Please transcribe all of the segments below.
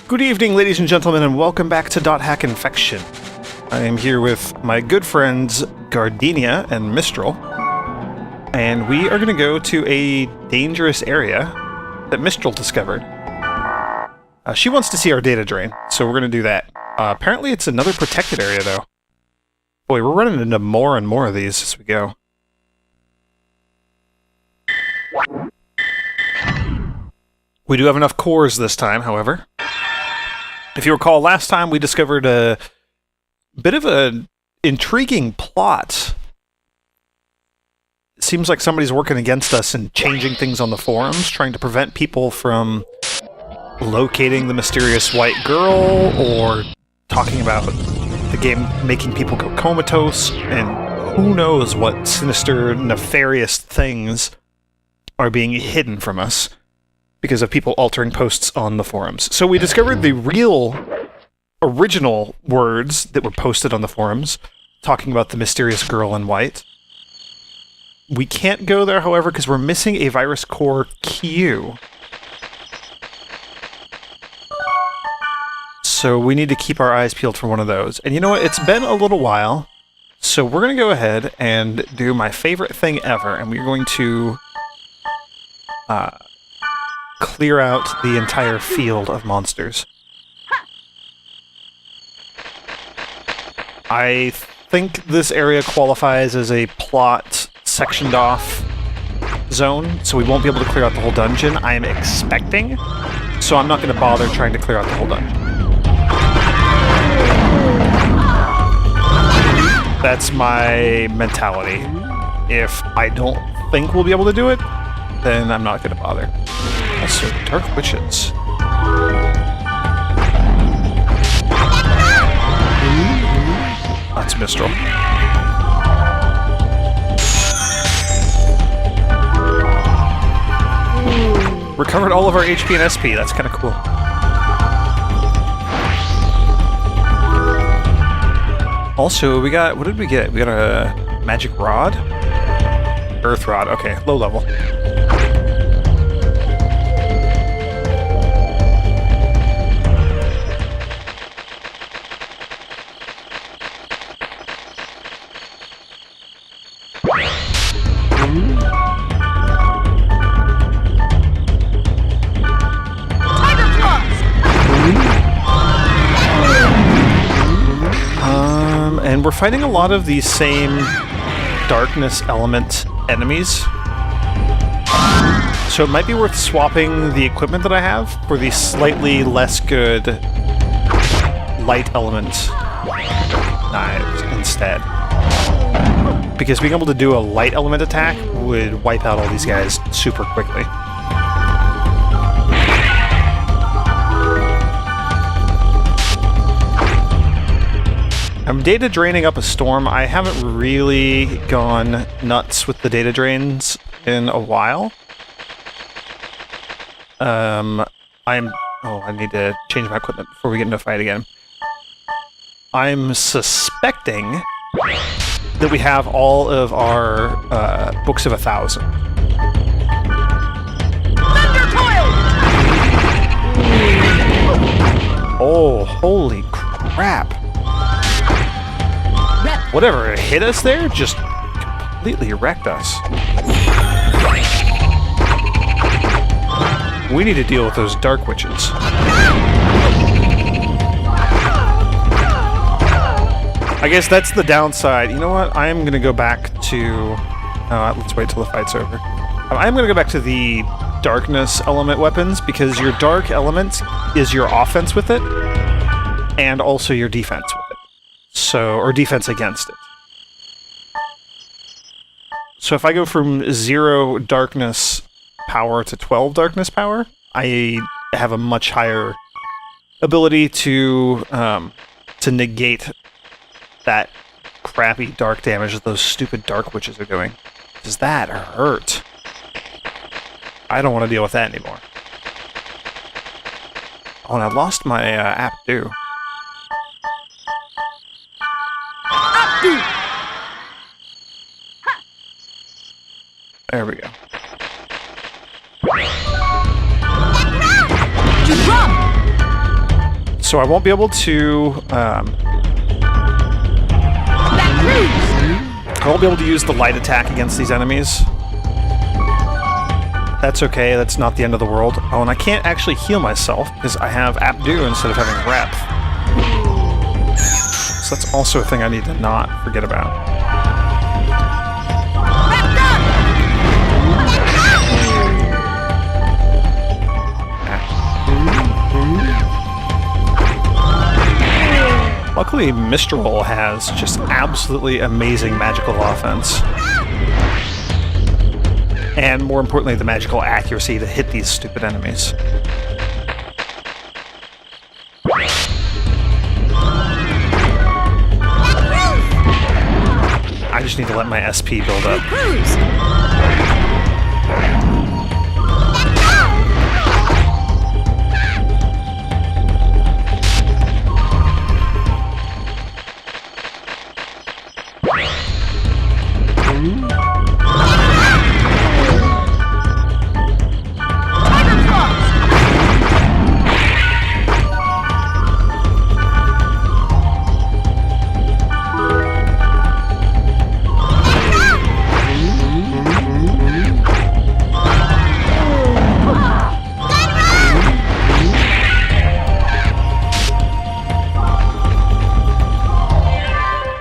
Good evening, ladies and gentlemen, and welcome back to .hack Infection. I am here with my good friends Gardenia and Mistral, and we are going to go to a dangerous area that Mistral discovered. She wants to see our data drain, so we're going to do that. Apparently it's another protected area, though. Boy, we're running into more and more of these as we go. We do have enough cores this time, however. If you recall, last time we discovered a bit of an intriguing plot. It seems like somebody's working against us and changing things on the forums, trying to prevent people from locating the mysterious white girl, or talking about the game making people go comatose, and who knows what sinister, nefarious things are being hidden from us because of people altering posts on the forums. So we discovered the real, original words that were posted on the forums, talking about the mysterious girl in white. We can't go there, however, because we're missing a virus core Q. So we need to keep our eyes peeled for one of those. And you know what? It's been a little while, so we're going to go ahead and do my favorite thing ever, and we're going to clear out the entire field of monsters. I think this area qualifies as a plot sectioned off zone, so we won't be able to clear out the whole dungeon, I am expecting, so I'm not going to bother trying to clear out the whole dungeon. That's my mentality. If I don't think we'll be able to do it, then I'm not going to bother. Also, Dark Witches. That's Mistral. Recovered all of our HP and SP. That's kind of cool. Also, we got... what did we get? We got a magic rod? Earth rod. Okay, low level. And we're fighting a lot of these same darkness element enemies. So it might be worth swapping the equipment that I have for the slightly less good light element knives instead. Because being able to do a light element attack would wipe out all these guys super quickly. I'm data draining up a storm. I haven't really gone nuts with the data drains in a while. Oh, I need to change my equipment before we get into a fight again. I'm suspecting that we have all of our books of 1,000. Oh, holy crap. Whatever hit us there just completely wrecked us. We need to deal with those Dark Witches. I guess that's the downside. You know what? I am going to go back to... let's wait till the fight's over. I'm going to go back to the darkness element weapons, because your dark element is your offense with it, and also your defense with it. So, or defense against it. So if I go from 0 darkness power to 12 darkness power, I have a much higher ability to negate that crappy dark damage that those stupid Dark Witches are doing. Does that hurt? I don't want to deal with that anymore. Oh, and I lost my app too. There we go. So I won't be able to... I won't be able to use the light attack against these enemies. That's okay, that's not the end of the world. Oh, and I can't actually heal myself because I have Abdu instead of having Rep. So that's also a thing I need to not forget about. Luckily, Mistral has just absolutely amazing magical offense. And more importantly, the magical accuracy to hit these stupid enemies. I just need to let my SP build up.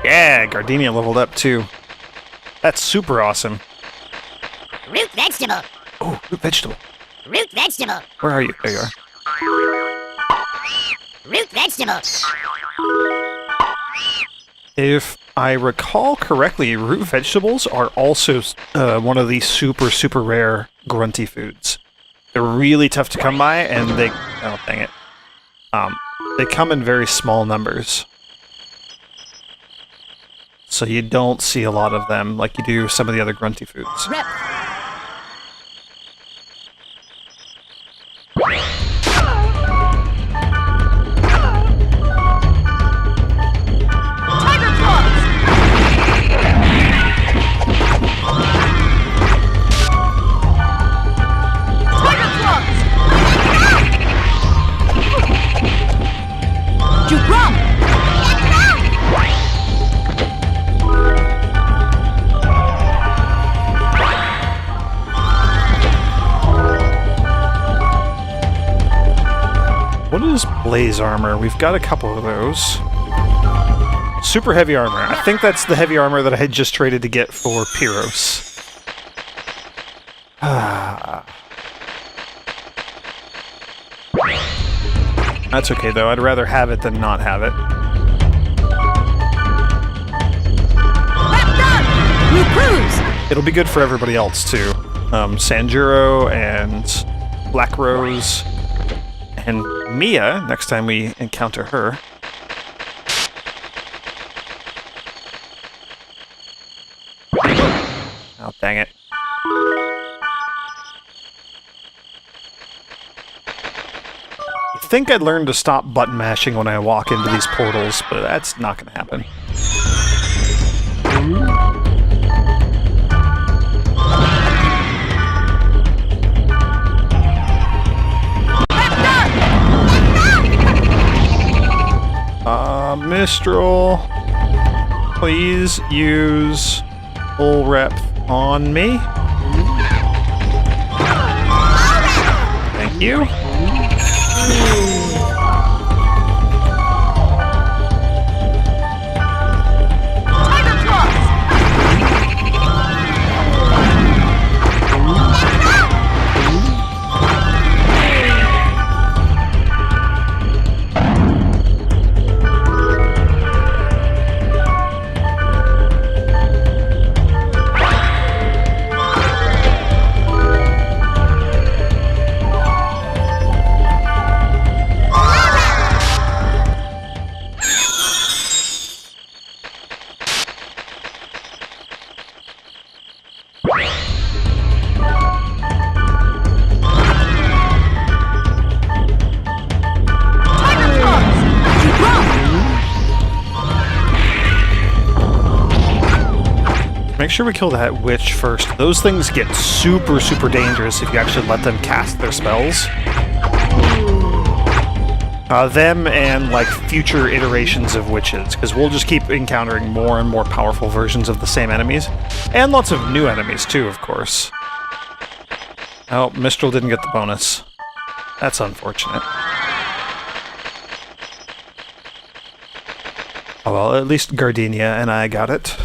Yeah, Gardenia leveled up too. That's super awesome. Root vegetable. Oh, root vegetable. Root vegetable. Where are you? There you are. Root vegetable. If I recall correctly, root vegetables are also one of the super rare grunty foods. They're really tough to come by, and they... Oh, dang it. They come in very small numbers. So you don't see a lot of them like you do some of the other grunty foods. Rep. What is blaze armor? We've got a couple of those. Super heavy armor. I think that's the heavy armor that I had just traded to get for Pyros. That's okay though, I'd rather have it than not have it. New cruise. It'll be good for everybody else too. Sanjuro and Black Rose and Mia, next time we encounter her. Oh, dang it. You'd think I'd learn to stop button mashing when I walk into these portals, but that's not going to happen. Mistral, please use full rep on me. Thank you. Make sure we kill that witch first. Those things get super dangerous if you actually let them cast their spells. Them and, like, future iterations of witches, because we'll just keep encountering more and more powerful versions of the same enemies. And lots of new enemies, too, of course. Oh, Mistral didn't get the bonus. That's unfortunate. Oh well, at least Gardenia and I got it.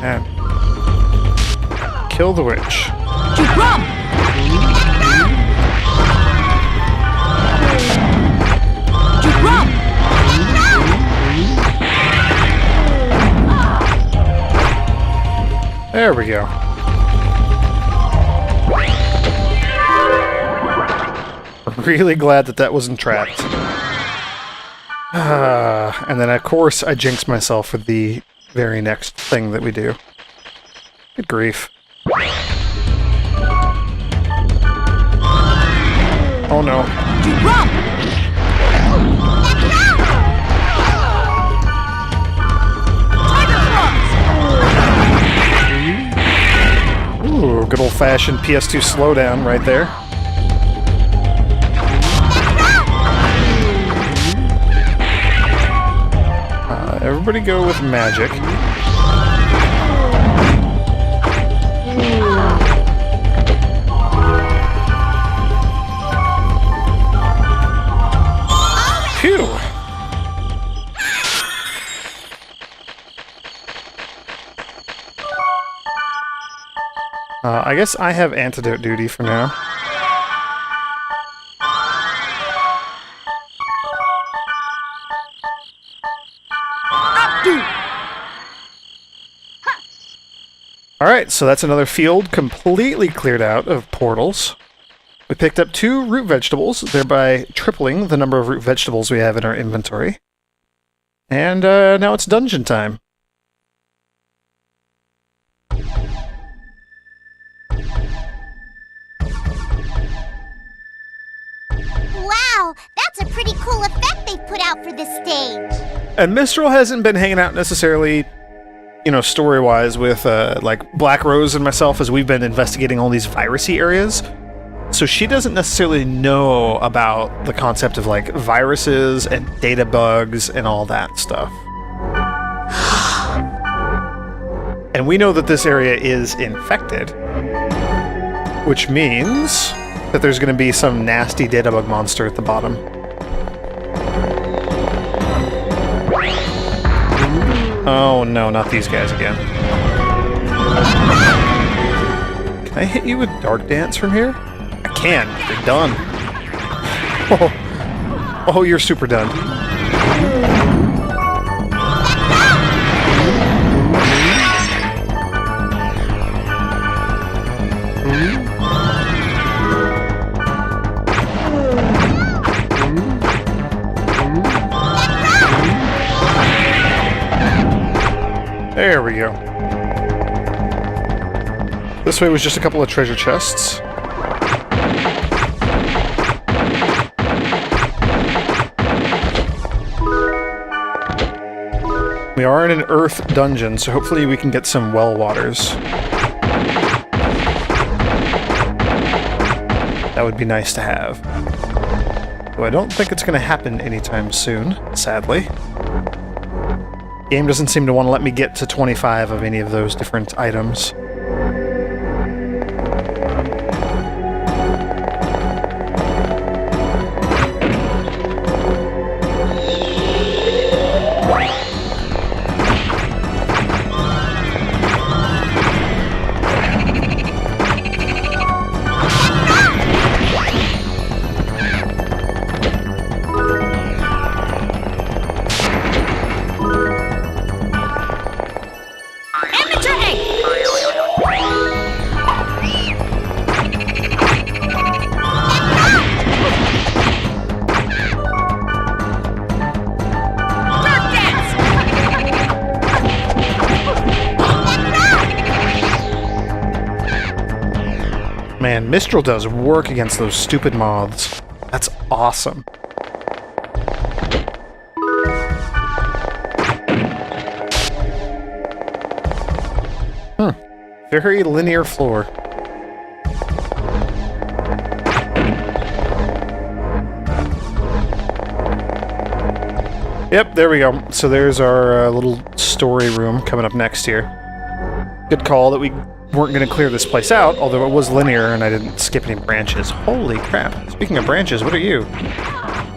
And kill the witch. There we go. I'm really glad that that wasn't trapped. And then, of course, I jinxed myself for the very next thing that we do. Good grief. Oh no. Ooh, good old-fashioned PS2 slowdown right there. Everybody go with magic. Phew! I guess I have antidote duty for now. Alright, so that's another field completely cleared out of portals. We picked up 2 root vegetables, thereby tripling the number of root vegetables we have in our inventory. And now it's dungeon time. Wow, that's a pretty cool effect they've put out for this stage. And Mistral hasn't been hanging out necessarily, you know, story-wise with, like, Black Rose and myself as we've been investigating all these virusy areas. So she doesn't necessarily know about the concept of, like, viruses and data bugs and all that stuff. And we know that this area is infected, which means that there's going to be some nasty data bug monster at the bottom. Oh no, not these guys again. Can I hit you with Dark Dance from here? I can. You're done. Oh, you're super done. There we go. This way was just a couple of treasure chests. We are in an earth dungeon, so hopefully we can get some well waters. That would be nice to have. Though I don't think it's going to happen anytime soon, sadly. Game doesn't seem to want to let me get to 25 of any of those different items. Man, Mistral does work against those stupid moths. That's awesome. Very linear floor. Yep, there we go. So there's our little story room coming up next here. Good call that we weren't going to clear this place out, although it was linear and I didn't skip any branches. Holy crap. Speaking of branches, what are you?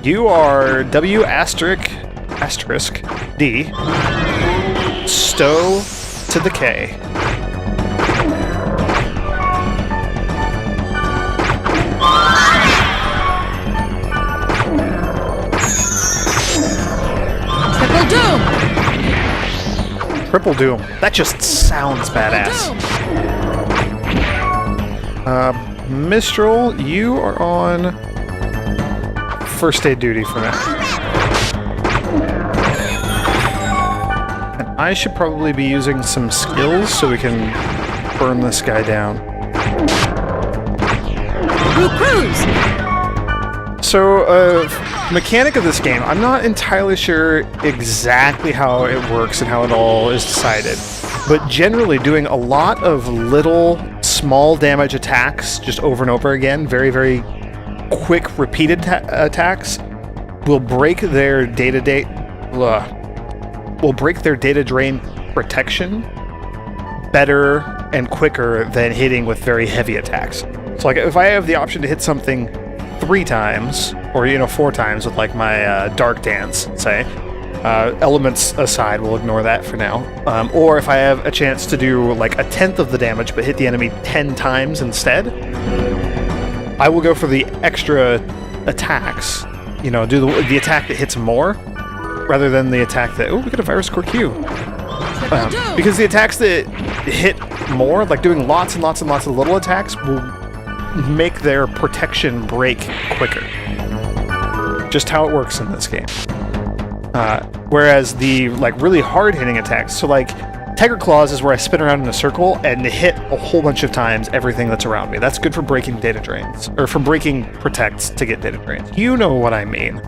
You are W asterisk D Stow to the K. Triple Doom! Triple Doom. That just sounds badass. Mistral, you are on first aid duty for now. And I should probably be using some skills so we can burn this guy down. Blue Cruise! So, mechanic of this game, I'm not entirely sure exactly how it works and how it all is decided, but generally doing a lot of little, small damage attacks just over and over again, very, very quick, repeated attacks, will break their data drain protection better and quicker than hitting with very heavy attacks. So, like, if I have the option to hit something 3 times, or 4 times with like my Dark Dance, say. Elements aside, we'll ignore that for now. Or if I have a chance to do like 1/10 of the damage but hit the enemy 10 times instead, I will go for the extra attacks. Do the attack that hits more, rather than the attack that... Oh, we got a Virus Core Q. Because the attacks that hit more, like doing lots and lots and lots of little attacks, will make their protection break quicker. Just how it works in this game. Whereas the really hard-hitting attacks, so like Tiger Claws is where I spin around in a circle and hit a whole bunch of times everything that's around me. That's good for breaking data drains, or for breaking protects to get data drains. You know what I mean.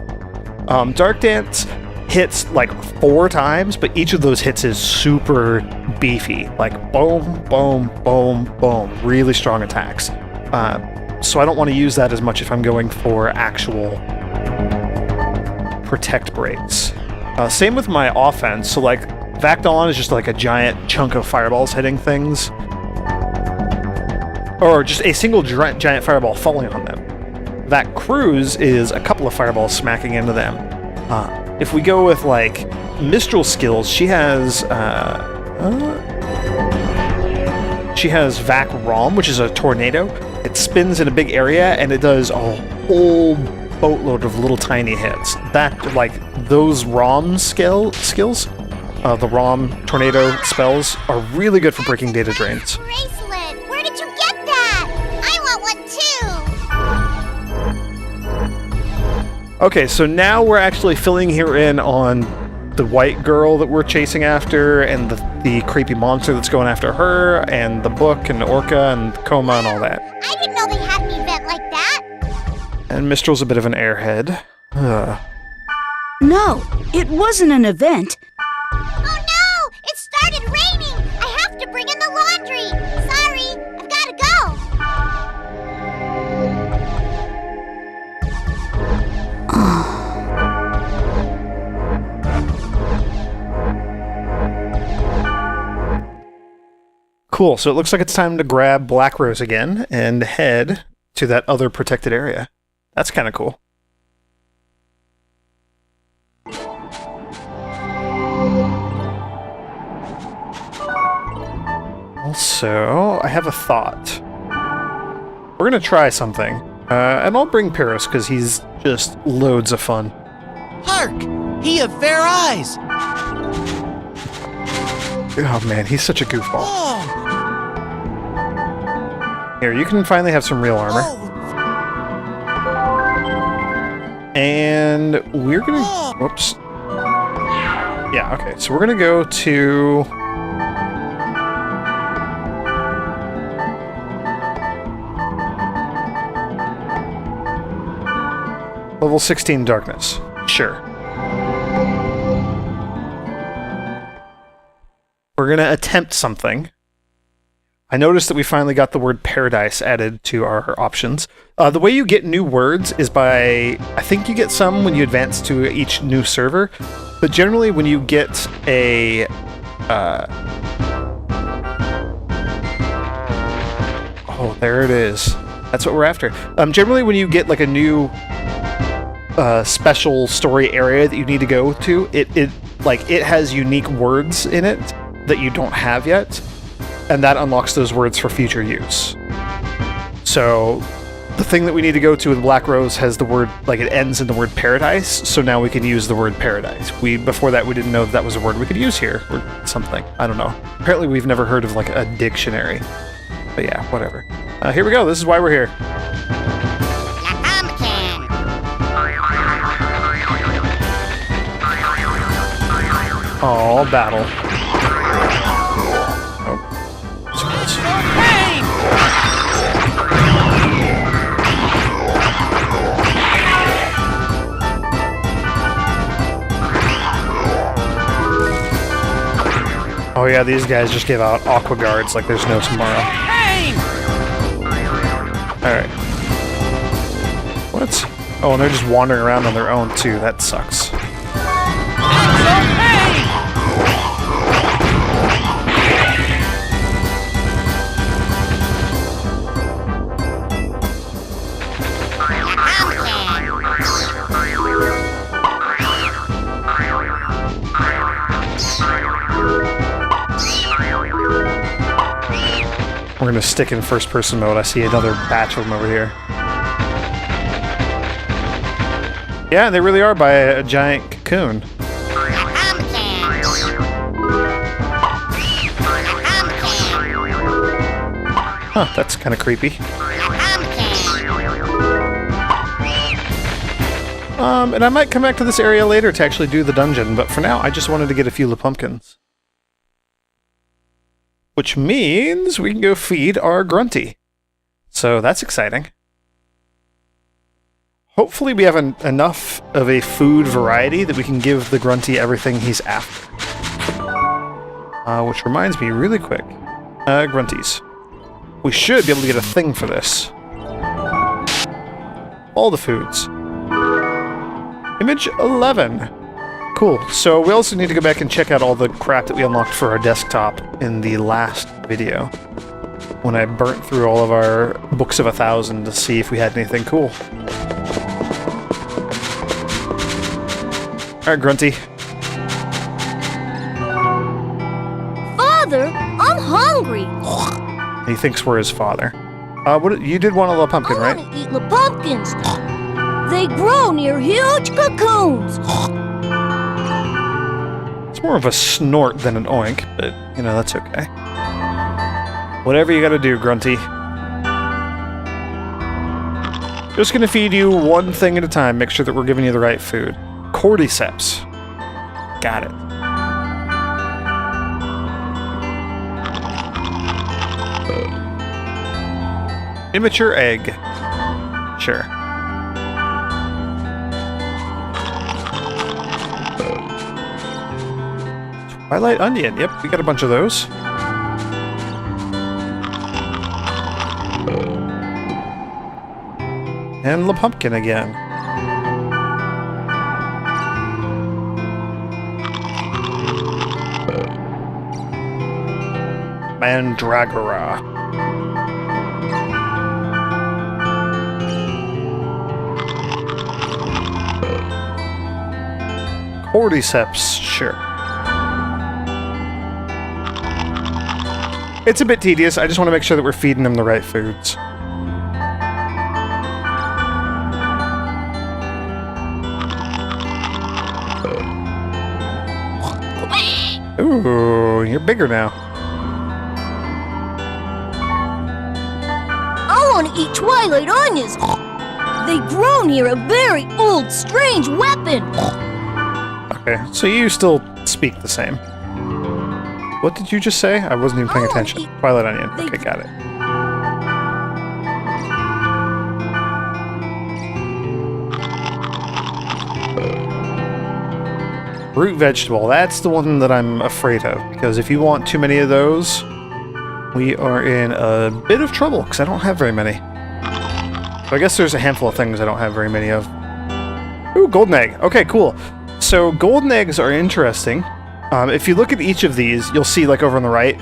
Dark Dance hits like 4 times, but each of those hits is super beefy. Like boom, boom, boom, boom. Really strong attacks. So I don't want to use that as much if I'm going for actual protect breaks. Same with my offense. So like Vacdon is just like a giant chunk of fireballs hitting things. Or just a single giant fireball falling on them. That Cruise is a couple of fireballs smacking into them. If we go with like Mistral skills, she has Vac Rom, which is a tornado. It spins in a big area and it does a whole boatload of little tiny hits. Those ROM skills, the ROM tornado spells, are really good for breaking data drains. Bracelet! Where did you get that? I want one too! Okay, so now we're actually filling here in on the white girl that we're chasing after, and the creepy monster that's going after her, and the book, and the Orca, and Coma, and all that. I didn't know they had an event like that! And Mistral's a bit of an airhead. No, it wasn't an event. Oh no! It started raining! I have to bring in the laundry! Sorry, I've gotta go! Cool, so it looks like it's time to grab Black Rose again and head to that other protected area. That's kind of cool. Also, I have a thought. We're gonna try something. And I'll bring Paris, because he's just loads of fun. Hark! He have fair eyes! Oh man, he's such a goofball. Oh! Here, you can finally have some real armor. Oh! And we're gonna... Whoops. Yeah, okay, so we're gonna go to... Level 16 Darkness. Sure. We're gonna attempt something. I noticed that we finally got the word paradise added to our options. The way you get new words is by, I think you get some when you advance to each new server, but generally when you get a... oh, there it is. That's what we're after. Generally when you get like a new special story area that you need to go to, it has unique words in it that you don't have yet, and that unlocks those words for future use. So the thing that we need to go to in Black Rose has the word, like it ends in the word paradise, so now we can use the word paradise. Before that we didn't know that was a word we could use here, or something. I don't know. Apparently we've never heard of like a dictionary. But yeah, whatever. Here we go, this is why we're here. Oh, battle. Oh. Oh yeah, these guys just give out aqua guards like there's no tomorrow. Alright. What? Oh, and they're just wandering around on their own too. That sucks. We're gonna stick in first-person mode. I see another batch of them over here. Yeah, they really are by a giant cocoon. Huh, that's kind of creepy. And I might come back to this area later to actually do the dungeon, but for now, I just wanted to get a few pumpkins. Which means we can go feed our grunty. So that's exciting. Hopefully we have enough of a food variety that we can give the grunty everything he's after. Which reminds me really quick. Grunties. We should be able to get a thing for this. All the foods. Image 11. Cool. So we also need to go back and check out all the crap that we unlocked for our desktop in the last video, when I burnt through all of our books of 1,000 to see if we had anything cool. Alright, Grunty. Father, I'm hungry. He thinks we're his father. You did want a little pumpkin, right? I want to eat the pumpkins. They grow near huge cocoons. It's more of a snort than an oink, but, you know, that's okay. Whatever you gotta do, Grunty. Just gonna feed you one thing at a time, make sure that we're giving you the right food. Cordyceps. Got it. Immature egg. Sure. Twilight onion. Yep, we got a bunch of those. And the pumpkin again. Mandragora. Cordyceps, sure. It's a bit tedious, I just want to make sure that we're feeding them the right foods. Ooh, you're bigger now. I want to eat twilight onions. They grow near a very old, strange weapon. Okay, so you still speak the same. What did you just say? I wasn't even paying attention. Twilight onion. Okay, got it. Root vegetable. That's the one that I'm afraid of, because if you want too many of those, we are in a bit of trouble because I don't have very many. So I guess there's a handful of things I don't have very many of. Ooh, golden egg. Okay, cool. So golden eggs are interesting. If you look at each of these, you'll see, like over on the right,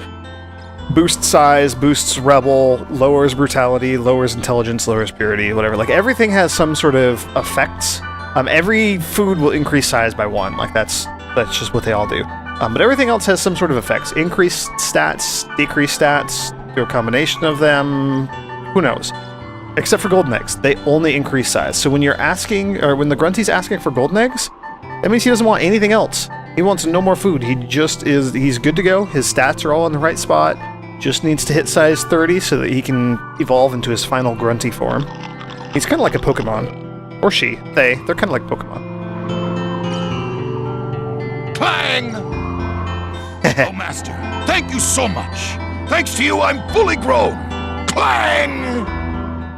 boosts size, boosts rebel, lowers brutality, lowers intelligence, lowers purity, whatever. Like everything has some sort of effects. Every food will increase size by 1. Like that's just what they all do. But everything else has some sort of effects. Increase stats, decrease stats, through a combination of them. Who knows? Except for golden eggs. They only increase size. So when you're asking, or when the Grunty's asking for golden eggs, that means he doesn't want anything else. He wants no more food. He's good to go. His stats are all in the right spot. Just needs to hit size 30 so that he can evolve into his final Grunty form. He's kind of like a Pokemon. Or she. They're kind of like Pokemon. Clang! Oh, Master, thank you so much. Thanks to you, I'm fully grown. Clang!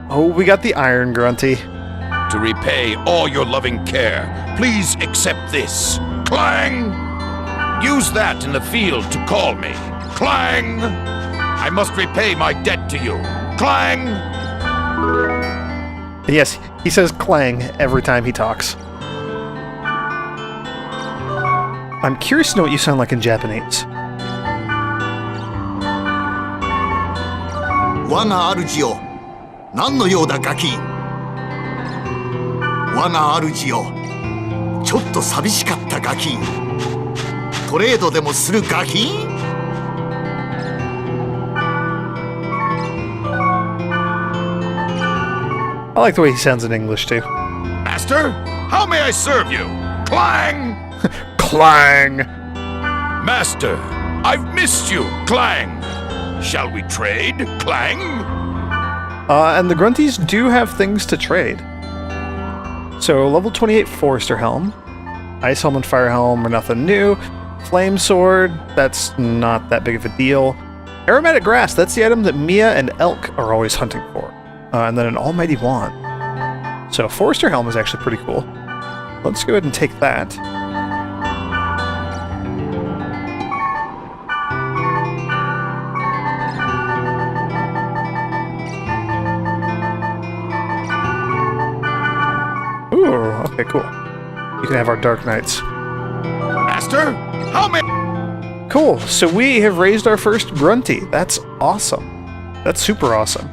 Oh, we got the Iron Grunty. To repay all your loving care, please accept this. Clang! Use that in the field to call me. Clang! I must repay my debt to you. Clang! Yes, he says clang every time he talks. I'm curious to know what you sound like in Japanese. 我が主よ、何の用だガキ。我が主よ、ちょっと寂しかったガキ。トレードでもするガキ。I like the way he sounds in English too. Master, how may I serve you? Clang! Clang! Master, I've missed you. Clang! Shall we trade? Clang! And the Grunties do have things to trade. So, level 28 Forester Helm. Ice Helm and Fire Helm are nothing new. Flame Sword, that's not that big of a deal. Aromatic Grass, that's the item that Mia and Elk are always hunting for. And then an Almighty Wand. So, Forester Helm is actually pretty cool. Let's go ahead and take that. Ooh, okay, cool. You can have our Dark Knights. Master, how may... Cool, so we have raised our first Grunty. That's awesome. That's super awesome.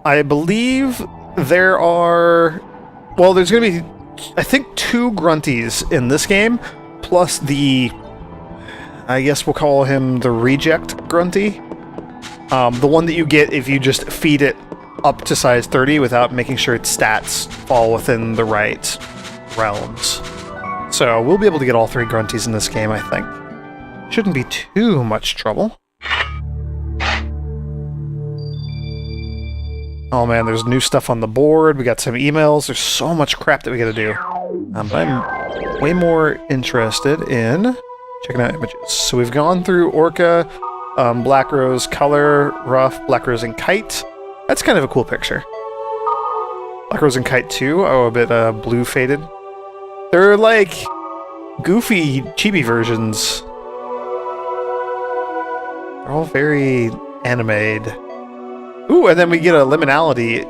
I believe there are... Well, there's going to be, I think, 2 Grunties in this game, plus the... I guess we'll call him the Reject Grunty. The one that you get if you just feed it up to size 30 without making sure its stats fall within the right realms. So we'll be able to get all 3 Grunties in this game, I think. Shouldn't be too much trouble. Oh man, there's new stuff on the board, we got some emails, there's so much crap that we gotta do. But I'm way more interested in checking out images. So we've gone through Orca, Black Rose Color, Rough, Black Rose and Kite. That's kind of a cool picture. Black Rose and Kite 2, oh, a bit blue faded. They're like goofy, chibi versions. They're all very animated. Ooh, and then we get a liminality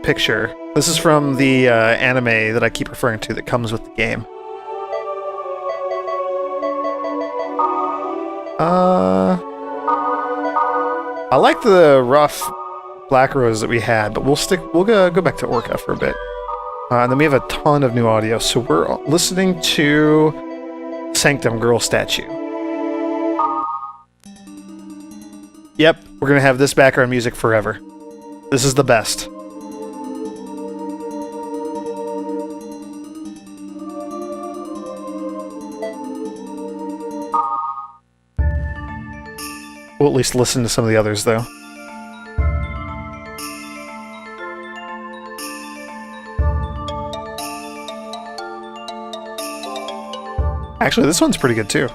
picture. This is from the anime that I keep referring to that comes with the game. I like the rough Black Rose that we had, but we'll go back to Orca for a bit. And then we have a ton of new audio, so we're listening to Sanctum Girl Statue. Yep, we're gonna have this background music forever. This is the best. We'll at least listen to some of the others, though. Actually, this one's pretty good, too.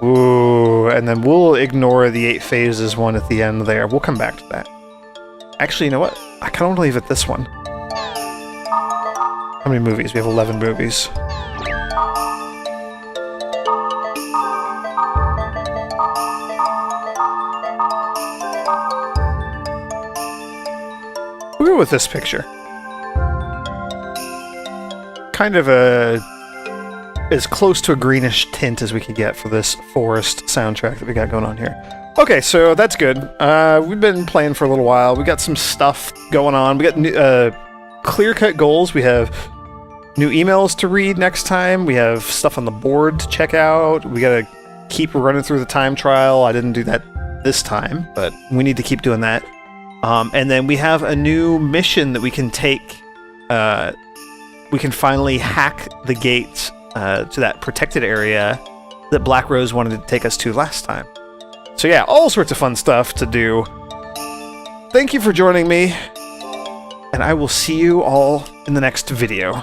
Ooh, and then we'll ignore the 8 phases one at the end there. We'll come back to that. Actually, you know what? I kind of want to leave it this one. How many movies? We have 11 movies. We'll go with this picture. Kind of as close to a greenish tint as we could get for this forest soundtrack that we got going on here. Okay, so that's good. We've been playing for a little while. We got some stuff going on. We got clear-cut goals. We have new emails to read next time. We have stuff on the board to check out. We gotta keep running through the time trial. I didn't do that this time, but we need to keep doing that. And then we have a new mission that we can take. We can finally hack the gates to that protected area that Black Rose wanted to take us to last time. So yeah, all sorts of fun stuff to do. Thank you for joining me, and I will see you all in the next video.